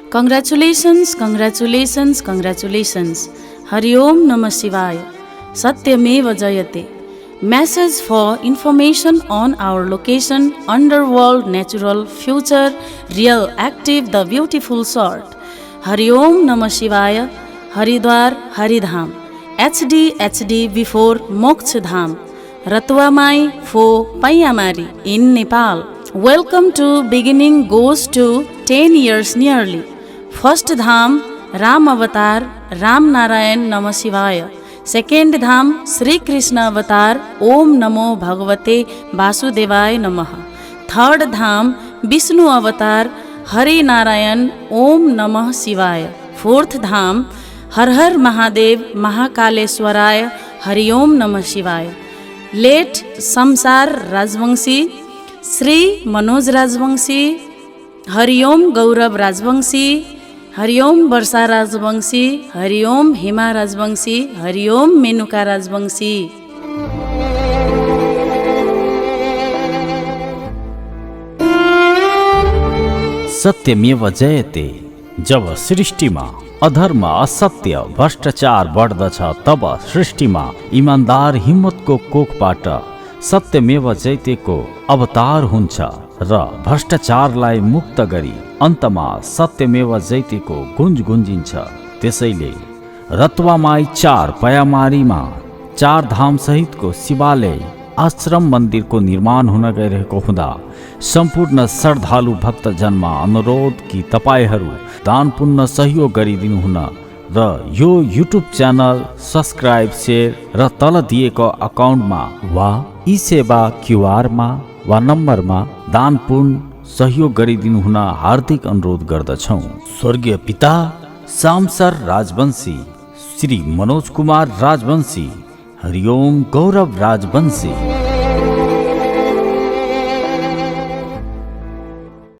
Congratulations, congratulations, congratulations. Hari Om Namah Shivaya. Satyameva Jayate. Message for information on our location, Underworld Natural Future, Real Active, the Beautiful Sort. Hari Om Namah Shivaya. Haridwar, Haridham. HD before Moksha Dham. Ratwa Mai for Payamari in Nepal. Welcome to beginning goes to 10 years nearly. First Dham, Ram Avatar, Ram Narayan Namah Shivaya. Second Dham, Sri Krishna Avatar, Om Namo Bhagavate Vasudevaya Namaha. Third Dham, Vishnu Avatar, Hari Narayan, Om Namah Shivaya. Fourth Dham, Har Har Mahadev Mahakaleswaraya, Hari Om Namah Shivaya. Late Samsar Rajvangshi, Sri Manoj Rajvangshi, Hari Om Gaurav Rajvangshi, Hari Om Varsha Rajvangshi, Hari Om Hima Rajvangshi, Hari Om Menuka Rajvangshi. सत्यमेव जयते। जब सृष्टिमा अधर्म असत्य भ्रष्टाचार बढ्दछ तब सृष्टिमा इमानदार हिम्मतको कोखबाट सत्यमेव जयतेको अवतार हुन्छ र भ्रष्टाचारलाई मुक्त गरी अन्तमा सत्यमेव जयतेको गुन्ज गुन्जिन्छ। त्यसैले रतुवामाई 4 पयामारीमा 4 धाम सहितको शिवालय आश्रम मन्दिरको निर्माण हुन गइरहेको हुँदा सम्पूर्ण श्रद्धालु भक्तजनमा अनुरोध कि तपाईहरू दान पुण्य सहयोग गरिदिनु हुन र यो युट्युब च्यानल सब्स्क्राइब शेयर र तल दिएको अकाउन्टमा वा ई सेवा क्युआरमा वा नम्बरमा दान पुण्य सहयोग गरिदिनु हुन हार्दिक अनुरोध गर्दछौँ। स्वर्गीय पिता सामसर राजवंशी, श्री मनोज कुमार राजवंशी, हरिओम गौरव राजवंशी।